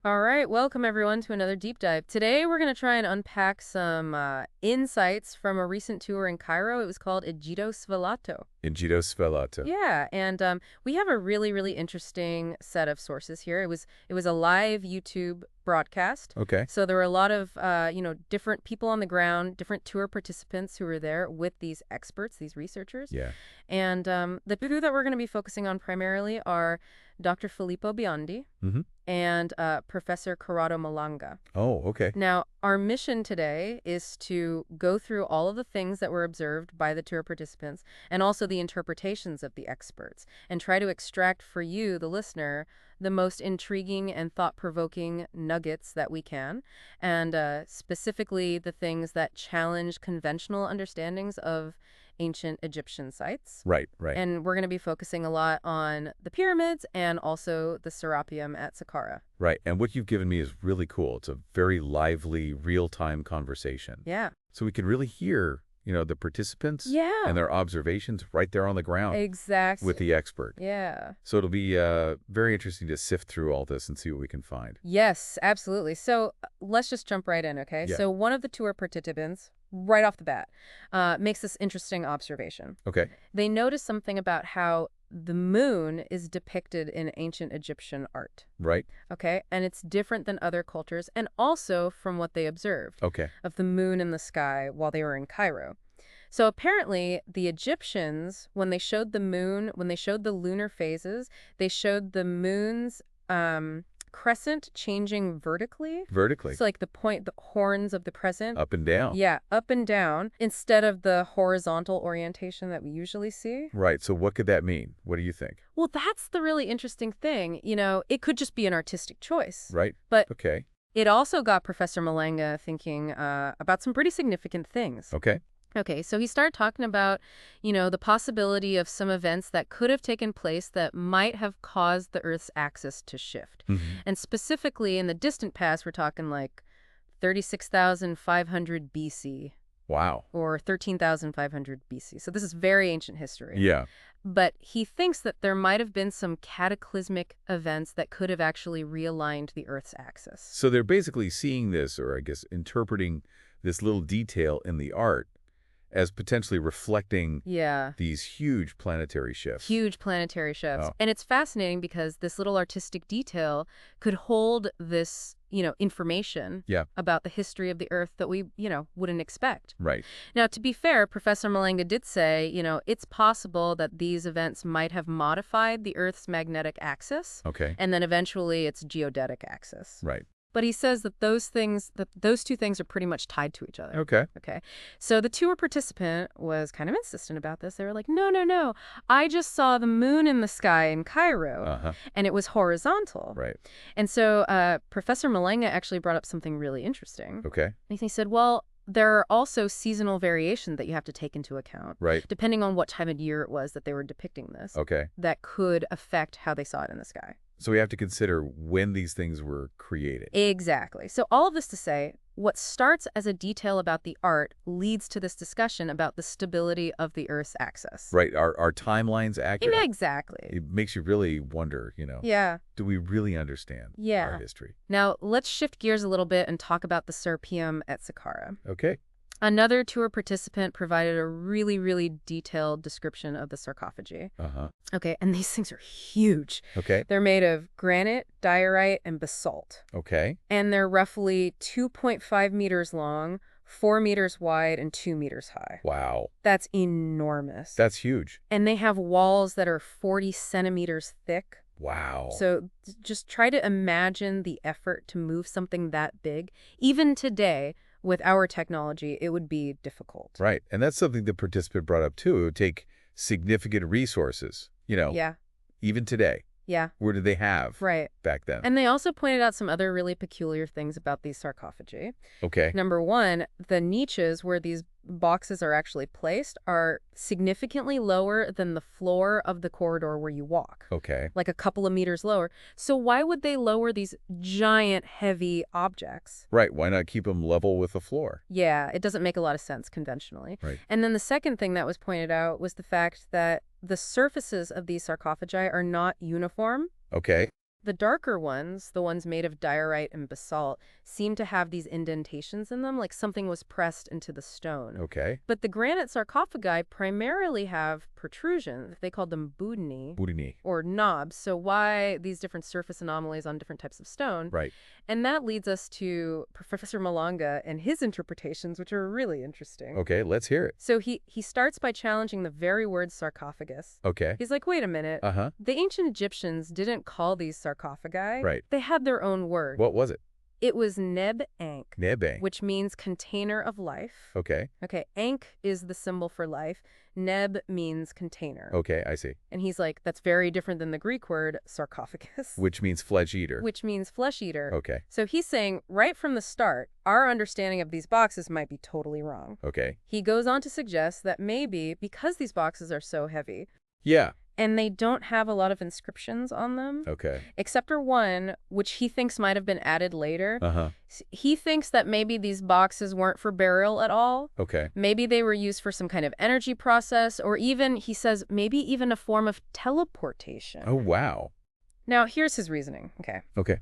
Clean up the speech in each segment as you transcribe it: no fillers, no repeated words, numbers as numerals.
All right, welcome everyone to another deep dive. Today we're going to try and unpack some insights from a recent tour in Cairo. It was called Egitto Svelato. Egitto Svelato. Yeah, and we have a really interesting set of sources here. It was a live YouTube broadcast. Okay. So there were a lot of different people on the ground, different tour participants who were there with these experts, these researchers. Yeah. And the two that we're going to be focusing on primarily are Dr. Filippo Biondi Mm-hmm. and Professor Corrado Malanga. Oh, okay. Now, our mission today is to go through all of the things that were observed by the tour participants and also the interpretations of the experts and try to extract for you, the listener, the most intriguing and thought-provoking nuggets that we can, and specifically the things that challenge conventional understandings of ancient Egyptian sites. Right, right. And we're going to be focusing a lot on the pyramids and also the Serapeum at Saqqara. Right. And what you've given me is really cool. It's a very lively, real-time conversation. Yeah. So we can really hear, the participants Yeah. and their observations right there on the ground Exactly. with the expert. Yeah. So it'll be very interesting to sift through all this and see what we can find. Yes, absolutely. So let's just jump right in, okay? Yeah. So one of the tour participants, right off the bat, makes this interesting observation. Okay. They notice something about how the moon is depicted in ancient Egyptian art, Right. okay? And it's different than other cultures and also from what they observed Okay. of the moon in the sky while they were in Cairo. So apparently the Egyptians, when they showed the moon, when they showed the lunar phases, they showed the moon's crescent changing vertically. Vertically. So like the horns of the crescent. Up and down. Yeah, up and down instead of the horizontal orientation that we usually see. Right. So what could that mean? What do you think? Well, that's the really interesting thing. It could just be an artistic choice. Right. But Okay. it also got Professor Malanga thinking about some pretty significant things. Okay. Okay, so he started talking about, the possibility of some events that could have taken place that might have caused the Earth's axis to shift. Mm-hmm. And specifically in the distant past, we're talking like 36,500 BC. Wow. Or 13,500 BC. So this is very ancient history. Yeah. But he thinks that there might have been some cataclysmic events that could have actually realigned the Earth's axis. So they're basically seeing this, or I guess interpreting this little detail in the art as potentially reflecting these huge planetary shifts. Huge planetary shifts. Oh. And it's fascinating because this little artistic detail could hold this, information about the history of the Earth that we, wouldn't expect. Right. Now, to be fair, Professor Malanga did say, it's possible that these events might have modified the Earth's magnetic axis. Okay. And then eventually its geodetic axis. Right. But he says that those two things are pretty much tied to each other. Okay. Okay. So the tour participant was kind of insistent about this. They were like, no. I just saw the moon in the sky in Cairo, and it was horizontal. Right. And so Professor Malanga actually brought up something really interesting. Okay. And he said, well, there are also seasonal variations that you have to take into account. Right. Depending on what time of year it was that they were depicting this. Okay. That could affect how they saw it in the sky. So we have to consider when these things were created. Exactly. So all of this to say, what starts as a detail about the art leads to this discussion about the stability of the Earth's axis. Right. Are timelines accurate? Exactly. It makes you really wonder, Yeah. do we really understand our history? Now, let's shift gears a little bit and talk about the Serapeum at Saqqara. Okay. Another tour participant provided a really detailed description of the sarcophagi. Okay, and these things are huge. Okay. They're made of granite, diorite, and basalt. Okay. And they're roughly 2.5 meters long, 4 meters wide, and 2 meters high. Wow. That's enormous. That's huge. And they have walls that are 40 centimeters thick. Wow. So just try to imagine the effort to move something that big. Even today, with our technology, it would be difficult. Right. And that's something the participant brought up, too. It would take significant resources, even today. Yeah. Where did they have back then? And they also pointed out some other really peculiar things about these sarcophagi. Okay. Number one, the niches where these boxes are actually placed are significantly lower than the floor of the corridor where you walk. Okay. Like a couple of meters lower. So why would they lower these giant, heavy objects? Right. Why not keep them level with the floor? Yeah, it doesn't make a lot of sense conventionally. Right. And then the second thing that was pointed out was the fact that the surfaces of these sarcophagi are not uniform. Okay. The darker ones, the ones made of diorite and basalt, seem to have these indentations in them, like something was pressed into the stone. Okay. But the granite sarcophagi primarily have protrusions. They called them budini. Budini. Or knobs. So why these different surface anomalies on different types of stone? Right. And that leads us to Professor Malanga and his interpretations, which are really interesting. Okay, let's hear it. So he starts by challenging the very word sarcophagus. Okay. He's like, wait a minute. Uh-huh. The ancient Egyptians didn't call these sarcophagi. Right. They had their own word. What was it? It was neb-ankh. Neb-ankh. Which means container of life. Okay. Okay, ankh is the symbol for life. Neb means container. Okay, I see. And he's like, that's very different than the Greek word sarcophagus. Which means flesh eater. Which means flesh eater. Okay. So he's saying, right from the start, our understanding of these boxes might be totally wrong. Okay. He goes on to suggest that maybe, because these boxes are so heavy, yeah, and they don't have a lot of inscriptions on them. Okay. Except for one, which he thinks might have been added later. Uh-huh. He thinks that maybe these boxes weren't for burial at all. Okay. Maybe they were used for some kind of energy process, or even, he says, maybe even a form of teleportation. Oh, wow. Now, here's his reasoning. Okay. Okay.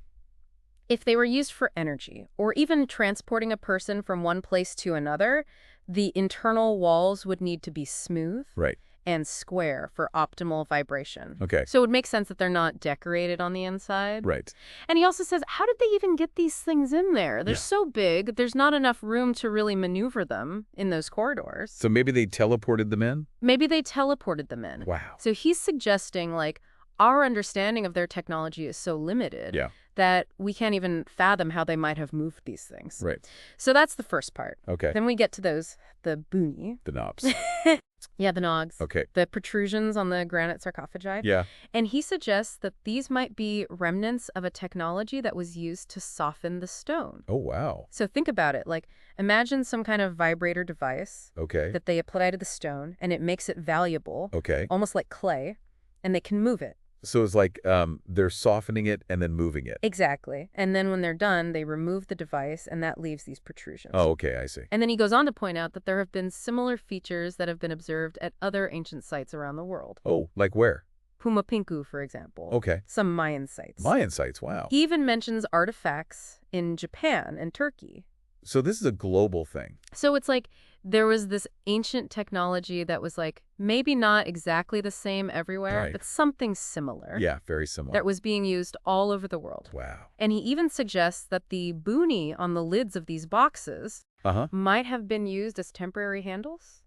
If they were used for energy, or even transporting a person from one place to another, the internal walls would need to be smooth. Right. And square for optimal vibration. Okay. So it would make sense that they're not decorated on the inside. Right. And he also says, how did they even get these things in there? They're so big, there's not enough room to really maneuver them in those corridors. So maybe they teleported them in? Maybe they teleported them in. Wow. So he's suggesting, like, our understanding of their technology is so limited that we can't even fathom how they might have moved these things. Right. So that's the first part. Okay. Then we get to those, the buni. The knobs. Yeah, the nogs. Okay. The protrusions on the granite sarcophagi. Yeah. And he suggests that these might be remnants of a technology that was used to soften the stone. Oh, wow. So think about it. Like, imagine some kind of vibrator device that they apply to the stone, and it makes it valuable, almost like clay, and they can move it. So it's like they're softening it and then moving it. Exactly. And then when they're done, they remove the device, and that leaves these protrusions. Oh, okay, I see. And then he goes on to point out that there have been similar features that have been observed at other ancient sites around the world. Oh, like where? Pumapinku, for example. Okay. Some Mayan sites. Mayan sites, wow. He even mentions artifacts in Japan and Turkey. So this is a global thing. So it's like there was this ancient technology that was like maybe not exactly the same everywhere, but something similar. Yeah, very similar. That was being used all over the world. Wow. And he even suggests that the buni on the lids of these boxes might have been used as temporary handles.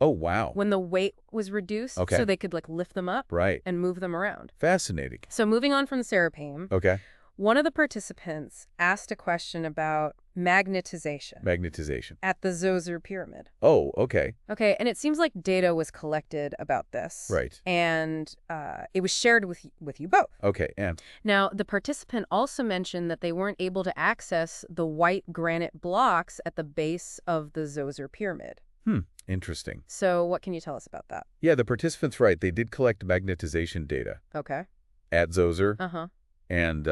Oh, wow. When the weight was reduced, so they could like lift them up and move them around. Fascinating. So moving on from the Serapeum. Okay. One of the participants asked a question about magnetization. Magnetization. At the Djoser pyramid. Oh, okay. Okay, and it seems like data was collected about this. Right. And it was shared with you both. Okay, and? Now, the participant also mentioned that they weren't able to access the white granite blocks at the base of the Djoser pyramid. Interesting. So what can you tell us about that? Yeah, the participant's right. They did collect magnetization data. Okay. At Djoser. And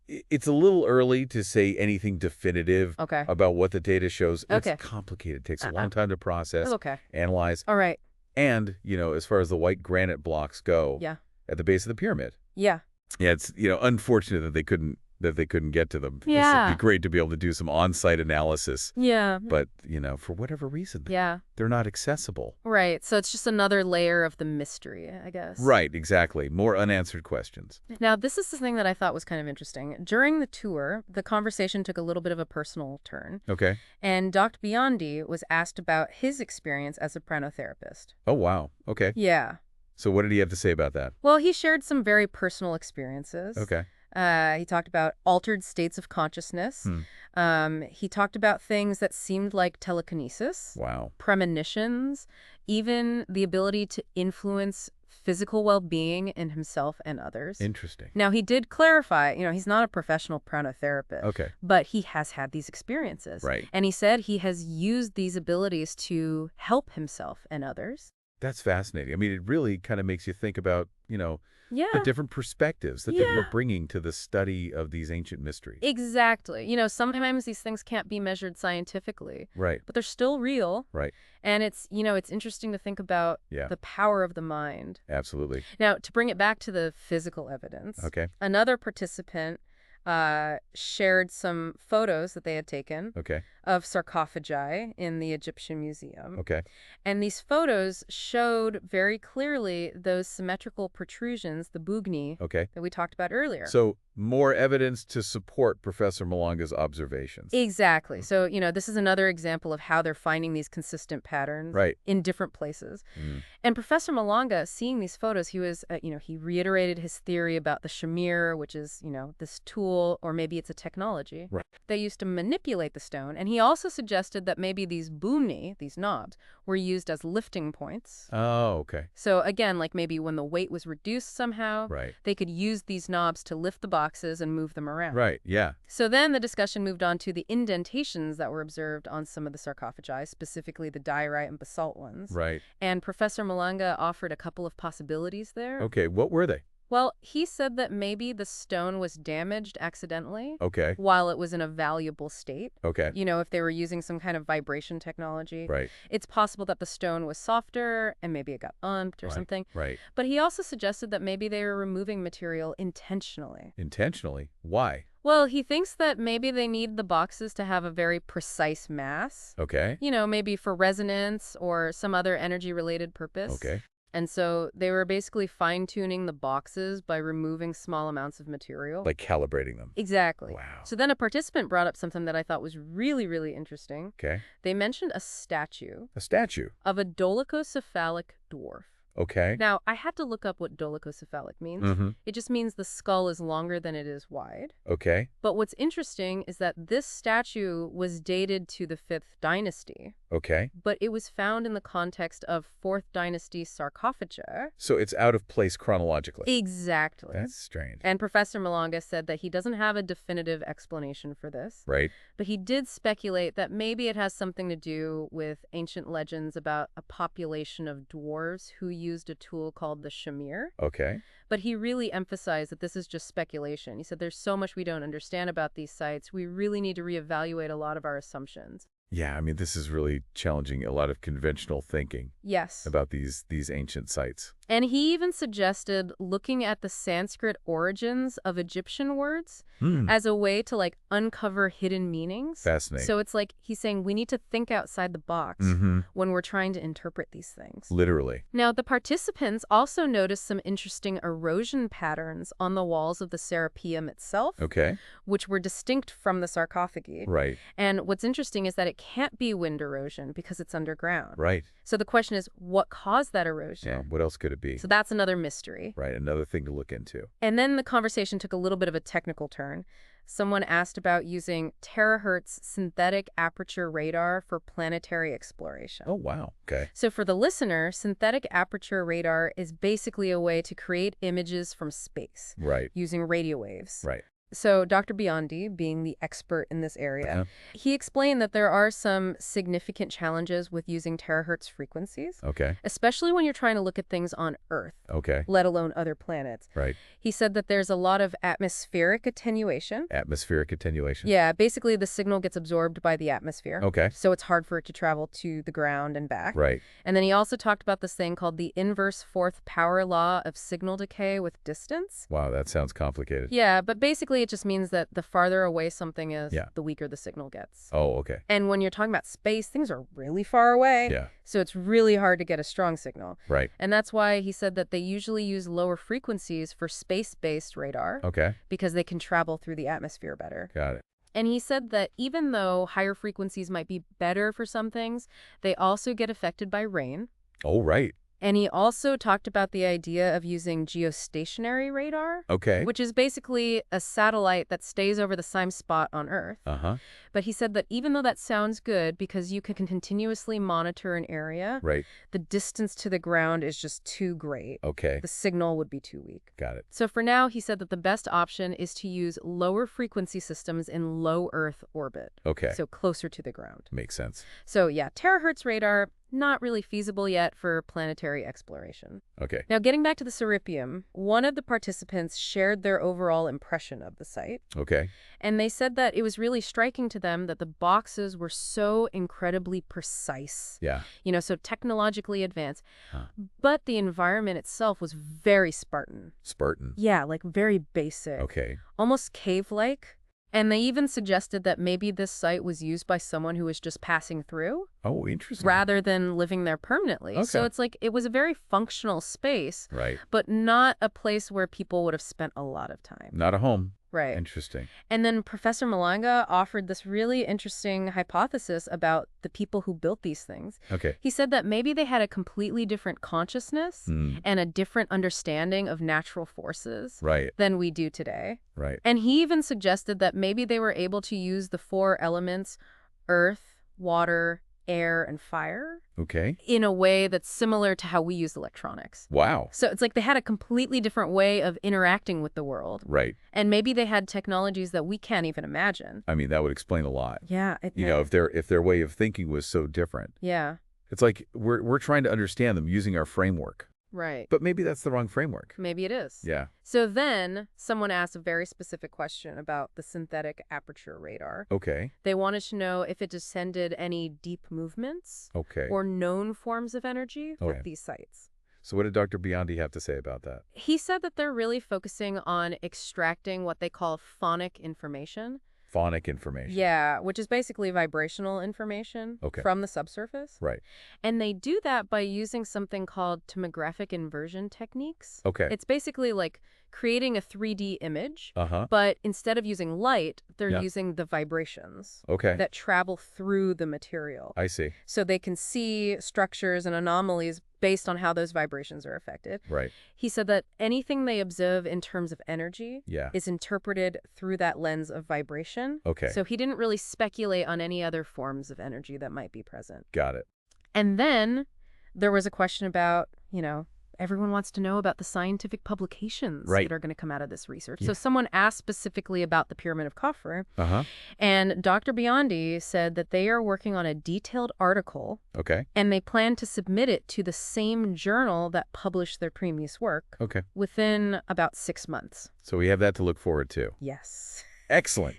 it's a little early to say anything definitive about what the data shows. It's complicated. It takes a long time to process, analyze. All right. And, as far as the white granite blocks go at the base of the pyramid. Yeah. Yeah, it's, unfortunate that they couldn't get to them. Yeah. It'd be great to be able to do some on-site analysis. Yeah. But, for whatever reason, they're not accessible. Right. So it's just another layer of the mystery, I guess. Right, exactly. More unanswered questions. Now, this is the thing that I thought was kind of interesting. During the tour, the conversation took a little bit of a personal turn. Okay. And Dr. Biondi was asked about his experience as a pranotherapist. Oh, wow. Okay. Yeah. So what did he have to say about that? Well, he shared some very personal experiences. Okay. He talked about altered states of consciousness. He talked about things that seemed like telekinesis. Wow. Premonitions, even the ability to influence physical well-being in himself and others. Interesting. Now, he did clarify, he's not a professional pranotherapist. Okay. But he has had these experiences. Right. And he said he has used these abilities to help himself and others. That's fascinating. I mean, it really kind of makes you think about, Yeah. different perspectives that they were bringing to the study of these ancient mysteries. Exactly. Sometimes these things can't be measured scientifically. Right. But they're still real. Right. And it's interesting to think about the power of the mind. Absolutely. Now, to bring it back to the physical evidence, another participant shared some photos that they had taken of sarcophagi in the Egyptian museum. And these photos showed very clearly those symmetrical protrusions, the bugni, that we talked about earlier. So more evidence to support Professor Malanga's observations. Exactly. So, this is another example of how they're finding these consistent patterns in different places. And Professor Malanga, seeing these photos, he was, he reiterated his theory about the Shamir, which is, this tool, or maybe it's a technology they used to manipulate the stone. And he also suggested that maybe these bumni, these knobs, were used as lifting points. Oh, okay. So again, like maybe when the weight was reduced somehow, they could use these knobs to lift the boxes and move them around. Right, yeah. So then the discussion moved on to the indentations that were observed on some of the sarcophagi, specifically the diorite and basalt ones. Right. And Professor Malanga offered a couple of possibilities there. Okay, what were they? Well, he said that maybe the stone was damaged accidentally while it was in a valuable state. If they were using some kind of vibration technology. Right. It's possible that the stone was softer and maybe it got umped or something. Right. But he also suggested that maybe they were removing material intentionally. Intentionally? Why? Well, he thinks that maybe they need the boxes to have a very precise mass. Maybe for resonance or some other energy-related purpose. And so they were basically fine-tuning the boxes by removing small amounts of material. Like calibrating them. Exactly. Wow. So then a participant brought up something that I thought was really, really interesting. They mentioned a statue. A statue? Of a dolichocephalic dwarf. Now, I had to look up what dolichocephalic means. It just means the skull is longer than it is wide. But what's interesting is that this statue was dated to the 5th dynasty. But it was found in the context of 4th dynasty sarcophagi. So it's out of place chronologically. Exactly. That's strange. And Professor Malanga said that he doesn't have a definitive explanation for this. Right. But he did speculate that maybe it has something to do with ancient legends about a population of dwarves who used a tool called the Shamir. But he really emphasized that this is just speculation. He said there's so much we don't understand about these sites. We really need to reevaluate a lot of our assumptions. Yeah, I mean, this is really challenging a lot of conventional thinking. About these ancient sites. And he even suggested looking at the Sanskrit origins of Egyptian words as a way to uncover hidden meanings. Fascinating. So it's like he's saying we need to think outside the box when we're trying to interpret these things. Literally. Now, the participants also noticed some interesting erosion patterns on the walls of the Serapeum itself, which were distinct from the sarcophagi. Right. And what's interesting is that it can't be wind erosion because it's underground. Right. So the question is, what caused that erosion? Yeah, what else could it be? So that's another mystery. Right, another thing to look into. And then the conversation took a little bit of a technical turn. Someone asked about using terahertz synthetic aperture radar for planetary exploration. Oh, wow. Okay. So for the listener, synthetic aperture radar is basically a way to create images from space. Right. Using radio waves. Right. So Dr. Biondi, being the expert in this area, he explained that there are some significant challenges with using terahertz frequencies. Especially when you're trying to look at things on Earth. Let alone other planets. Right. He said that there's a lot of atmospheric attenuation. Atmospheric attenuation? Yeah, basically the signal gets absorbed by the atmosphere. So it's hard for it to travel to the ground and back. Right. And then he also talked about this thing called the inverse fourth power law of signal decay with distance. Wow, that sounds complicated. Yeah, but basically it just means that the farther away something is, the weaker the signal gets. Oh, okay. And when you're talking about space, things are really far away. Yeah. So it's really hard to get a strong signal. Right. And that's why he said that they usually use lower frequencies for space-based radar. Because they can travel through the atmosphere better. Got it. And he said that even though higher frequencies might be better for some things, they also get affected by rain. Oh, right. And he also talked about the idea of using geostationary radar, which is basically a satellite that stays over the same spot on Earth. But he said that even though that sounds good because you can continuously monitor an area, the distance to the ground is just too great. The signal would be too weak. Got it. So for now, he said that the best option is to use lower frequency systems in low Earth orbit. So closer to the ground. Makes sense. So yeah, terahertz radar, not really feasible yet for planetary exploration. Okay. Now, getting back to the Serapeum, one of the participants shared their overall impression of the site. Okay. And they said that it was really striking to them that the boxes were so incredibly precise. Yeah. So technologically advanced. Huh. But the environment itself was very Spartan. Spartan. Yeah, like very basic. Okay. Almost cave-like. And they even suggested that maybe this site was used by someone who was just passing through. Oh, interesting. Rather than living there permanently. Okay. So it's like it was a very functional space. Right. But not a place where people would have spent a lot of time. Not a home. Right. Interesting. And then Professor Malanga offered this really interesting hypothesis about the people who built these things. Okay. He said that maybe they had a completely different consciousness and a different understanding of natural forces Right. than we do today. Right. And he even suggested that maybe they were able to use the 4 elements, earth, water, air, and fire, Okay. in a way that's similar to how we use electronics. Wow. So it's like they had a completely different way of interacting with the world. Right. And maybe they had technologies that we can't even imagine. I mean, that would explain a lot. Yeah. If their way of thinking was so different. Yeah. It's like we're trying to understand them using our framework. Right. But maybe that's the wrong framework. Maybe it is. Yeah. So then someone asked a very specific question about the synthetic aperture radar. Okay. They wanted to know if it descended any deep movements Okay. or known forms of energy Okay. with these sites. So what did Dr. Biondi have to say about that? He said that they're really focusing on extracting what they call phonic information. Phonic information. Yeah, which is basically vibrational information Okay. from the subsurface. Right. And they do that by using something called tomographic inversion techniques. Okay. It's basically like creating a 3D image, Uh-huh. but instead of using light, they're Yeah. using the vibrations Okay. that travel through the material. I see. So they can see structures and anomalies based on how those vibrations are affected. Right. He said that anything they observe in terms of energy Yeah. is interpreted through that lens of vibration. Okay. So he didn't really speculate on any other forms of energy that might be present. Got it. And then there was a question about, everyone wants to know about the scientific publications Right. that are going to come out of this research. Yeah. So someone asked specifically about the Pyramid of Khafre, Uh-huh. and Dr. Biondi said that they are working on a detailed article, Okay. and they plan to submit it to the same journal that published their previous work Okay. within about 6 months. So we have that to look forward to. Yes. Excellent.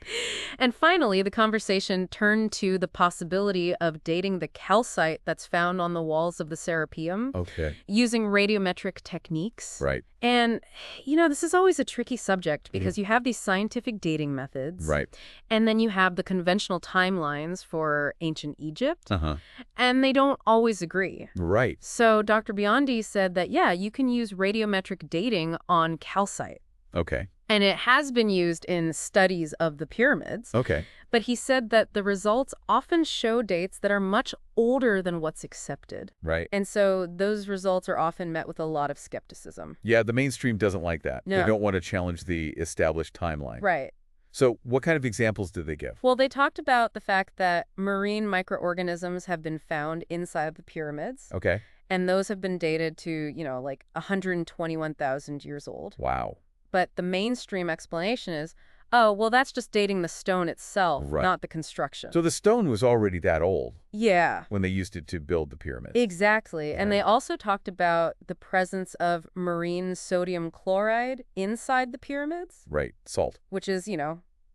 And finally, the conversation turned to the possibility of dating the calcite that's found on the walls of the Serapeum Okay. using radiometric techniques. Right. And, this is always a tricky subject because you have these scientific dating methods. Right. And then you have the conventional timelines for ancient Egypt. Uh-huh. And they don't always agree. Right. So Dr. Biondi said that, you can use radiometric dating on calcite. Okay. And it has been used in studies of the pyramids. Okay. But he said that the results often show dates that are much older than what's accepted. Right. And so those results are often met with a lot of skepticism. Yeah, the mainstream doesn't like that. No. They don't want to challenge the established timeline. Right. So what kind of examples did they give? Well, they talked about the fact that marine microorganisms have been found inside the pyramids. Okay. And those have been dated to, like 121,000 years old. Wow. But the mainstream explanation is, oh, well, that's just dating the stone itself, Right. not the construction. So the stone was already that old Yeah. when they used it to build the pyramids. Exactly. And Right. they also talked about the presence of marine sodium chloride inside the pyramids, Right. Salt. which is,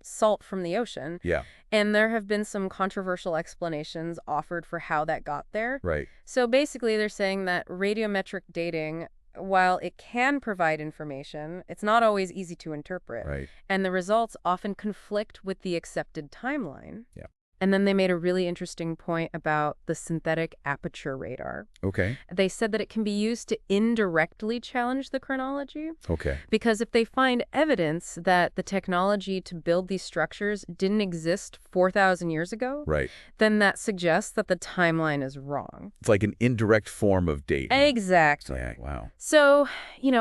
salt from the ocean. Yeah. And there have been some controversial explanations offered for how that got there. Right. So basically, they're saying that radiometric dating, while it can provide information, it's not always easy to interpret. Right. And the results often conflict with the accepted timeline. Yeah. And then they made a really interesting point about the synthetic aperture radar. Okay. They said that it can be used to indirectly challenge the chronology, Okay. because if they find evidence that the technology to build these structures didn't exist 4,000 years ago, Right. then that suggests that the timeline is wrong. It's like an indirect form of dating. Exactly. Yeah, wow. So,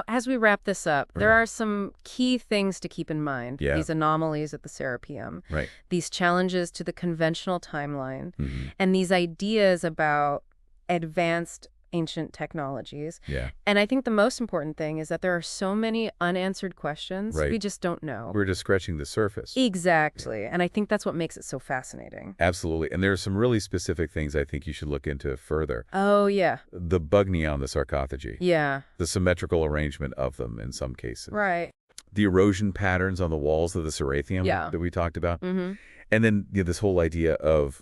as we wrap this up, there Right. are some key things to keep in mind. Yeah. These anomalies at the Serapeum, Right. these challenges to the conventional timeline, Mhm. and these ideas about advanced ancient technologies. Yeah. And I think the most important thing is that there are so many unanswered questions we just don't know. We're just scratching the surface. Exactly. Yeah. And I think that's what makes it so fascinating. Absolutely. And there are some really specific things I think you should look into further. Oh, yeah. The bugni on the sarcophagi. Yeah. The symmetrical arrangement of them in some cases. Right. The erosion patterns on the walls of the Serapeum that we talked about. Mm-hmm. And then this whole idea of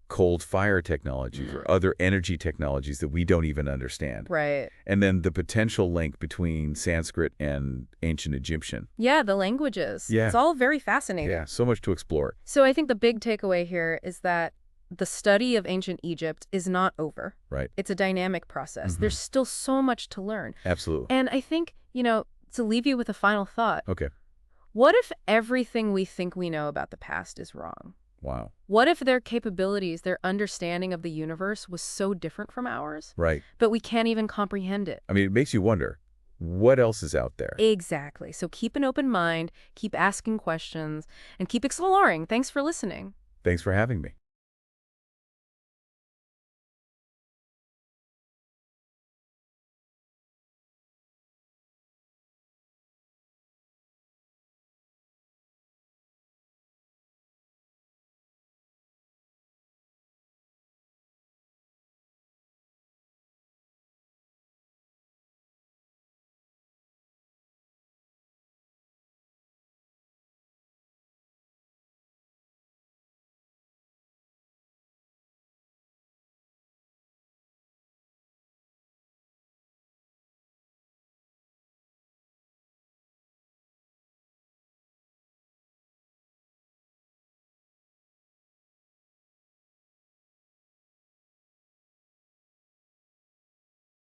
cold fire technologies or other energy technologies that we don't even understand. Right. And then the potential link between Sanskrit and ancient Egyptian. Yeah, the languages. Yeah. It's all very fascinating. Yeah, so much to explore. So I think the big takeaway here is that the study of ancient Egypt is not over. Right. It's a dynamic process. There's still so much to learn. Absolutely. And I think, to leave you with a final thought. Okay. What if everything we think we know about the past is wrong? Wow. What if their capabilities, their understanding of the universe was so different from ours? Right. But we can't even comprehend it. I mean, it makes you wonder, what else is out there? Exactly. So keep an open mind, keep asking questions, and keep exploring. Thanks for listening. Thanks for having me.